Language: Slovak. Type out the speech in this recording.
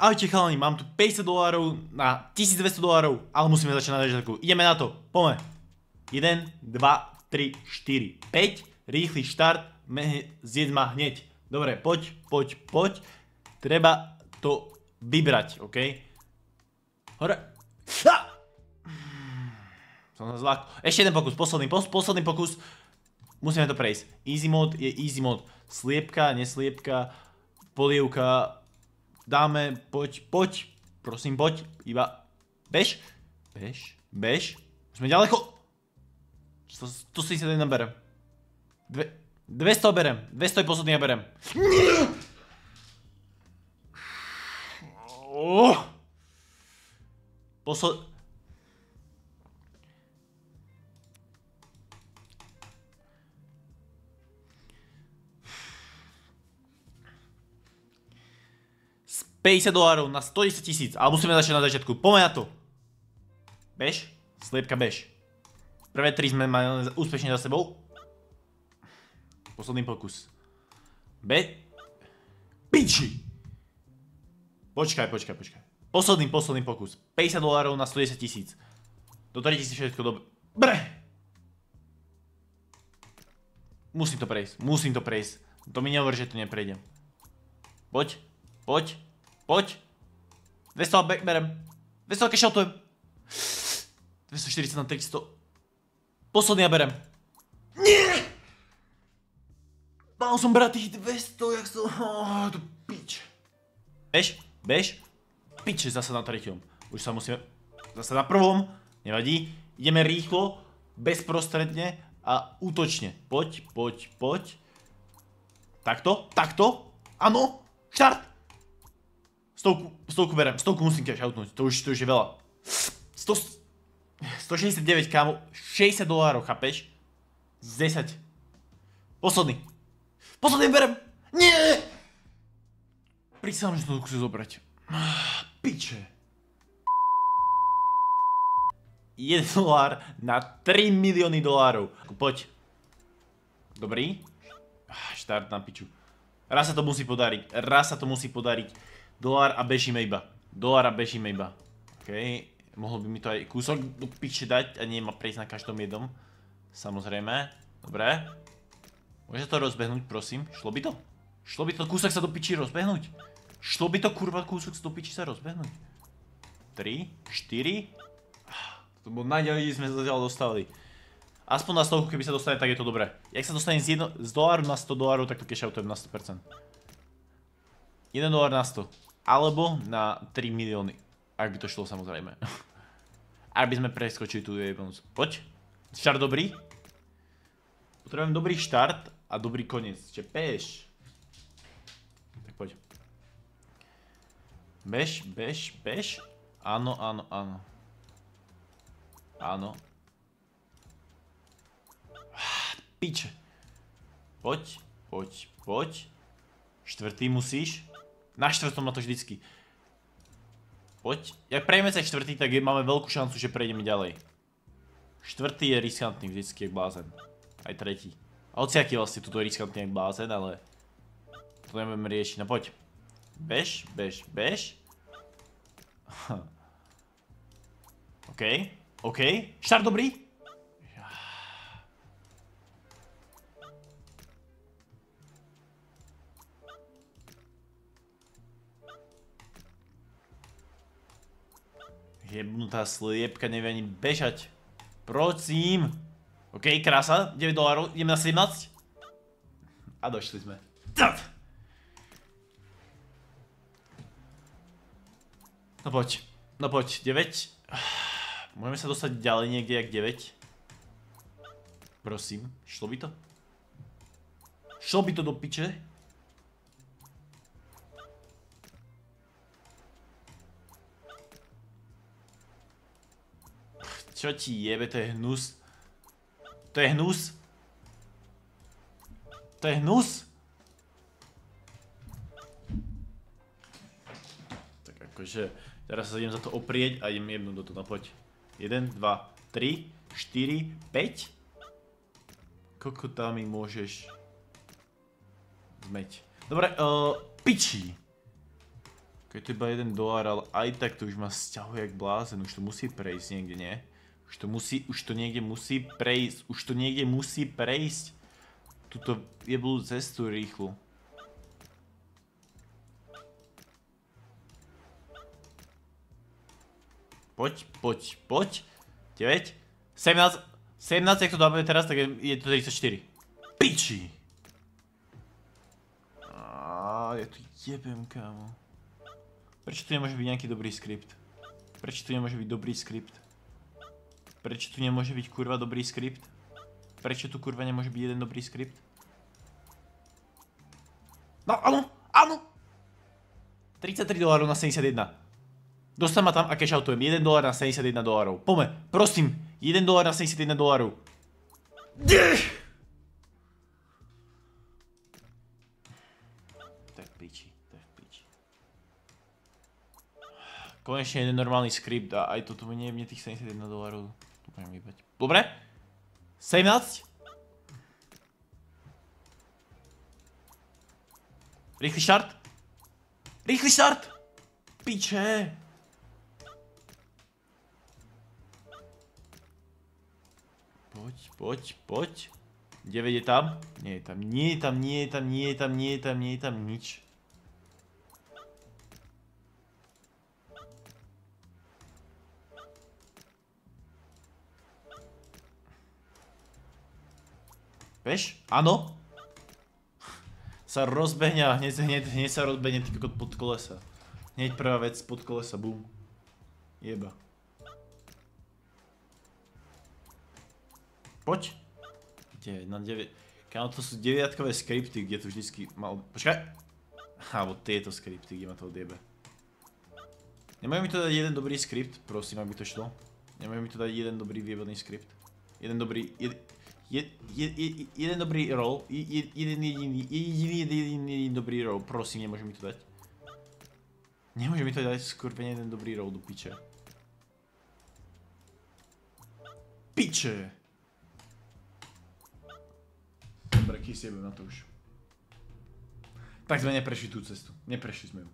Ahojte chalani, mám tu 50 dolárov na 1200 dolárov, ale musíme začať na začiatku. Ideme na to, poďme. 1, 2, 3, 4, 5, rýchly štart, zjedz ma hneď. Dobre, poď. Treba to vybrať, OK? Hore. Som zlak. Ešte jeden pokus, posledný pokus. Musíme to prejsť. Easy mode je easy mode. Sliepka, nesliepka, polievka. Dáme, poď. Prosím, poď. Iba bež. Sme ďaleko. 171 berem. 200 berem. 200 je posledný ja berem. $50 na 110 000, ale musíme začať na začiatku. Poďme na to. Bež, sliepka bež. Prvé 3 sme mali úspešne za sebou. Posledný pokus. Piči! Počkaj. Posledný pokus. $50 na 110 000. Dotorí si všetko dobre. Musím to prejsť. To mi nehovorí, že to neprejdem. Poď. 200 berem. 200 kešaltujem. 240 na 300. Posledný ja berem. Nie! Mal som brať tých 200, jak som... to pič. Bež. Pič, zase na treťom. Už sa musíme... Zase na prvom. Nevadí. Ideme rýchlo, bezprostredne a útočne. Poď. Takto. Áno. Štart. Stovku berem, stovku musím kešautnúť, to už je veľa. 169, kámo, $60, chápeš? Z 10. Posledný berem. Nie! Prísahám, že to chcem zobrať. Piče. $1 na 3 milióny dolárov. Poď. Dobrý. Štart na piču. Raz sa to musí podariť. $1 a bežíme iba. OK. Mohol by mi to aj kúsok do piče dať a nie ma prejsť na každom jednom. Samozrejme. Dobre. Môže to rozbehnúť, prosím. Šlo by to kúsok sa do piči rozbehnúť? Šlo by to kurva kúsok sa do piči sa rozbehnúť? 3, 4. To bolo najďalej, kde sme sa zatiaľ dostali. Aspoň na stovku, keby sa dostane, tak je to dobré. Jak sa dostane z $1 na $100, tak to kešautujem na 100%. $1 na 100. Alebo na 3 milióny. Ak by to šlo, samozrejme. Ak by sme preskočili tú bonus. Poď. Štart dobrý. Potrebujem dobrý štart a dobrý koniec. Čiže bež. Tak poď. Bež. Áno. Piče. Poď. Štvrtý musíš. Na štvrtom na to vždycky. Poď. Jak prejdeme sa štvrtý, tak máme veľkú šancu, že prejdeme ďalej. Štvrtý je riskantný vždycky, jak blázen. Aj tretí. A hociaký vlastne tuto je riskantný, jak blázen, ale... To nebudeme riešiť. No poď. Bež. OK. Štart dobrý. Jebnutá sliepka nevie ani bežať. Prosím. OK, krása. $9. Ideme na 17. A došli sme. No poď. 9. Môžeme sa dostať ďalej niekde jak 9. Prosím. Šlo by to do piče? Čo ti jebe, to je hnus. Tak akože, teraz sa idem za to oprieť a idem jebnúť do toho, poď. 1, 2, 3, 4, 5. Koľko tam mi môžeš zmeť? Dobre, piči. Keď to iba $1, ale aj tak to už ma sťahuje jak blázen. Už to musí prejsť niekde, nie? Už to niekde musí prejsť. Tuto jebú cestu rýchlu. Poď. 9, 17, jak to dáme teraz, tak je to 34. Piči! Ja tu jebem, kámo. Prečo tu nemôže byť nejaký dobrý skript? Prečo tu nemôže byť dobrý skript? Prečo tu nemôže byť kurva dobrý skript? Prečo tu kurva nemôže byť jeden dobrý skript? No, áno! $33 na 71. Dostan ma tam a cashoutujem. $1 na $71. Poďme, prosím. $1 na $71. To je v piči. Konečne jeden normálny skript a aj toto nie je mne tých $71. To môžem vybať. Dobre? 17. Rýchly štart. Piče. Poď. 9 je tam? Nie je tam nič. Vieš? Áno? Sa rozbehne a hneď sa rozbehne ty kokot pod kolesa. Hneď prvá vec pod kolesa, bum. Jeba. Poď. 9 na 9. Kámo, to sú 9-kové skripty, kde tu vždycky mal... Počkaj. Alebo tieto skripty, kde ma to odjebe. Nemajú mi to dať jeden dobrý skript, prosím, aby to šlo. Nemajú mi to dať jeden dobrý výborný skript. Jeden dobrý roll. Jeden dobrý roll, prosím, nemôže mi to dať. Nemôže mi to dať skurveň jeden dobrý roll do piče. Piče! Dobre, kýs jebem na to už. Tak sme neprešli tú cestu. Neprešli sme ju.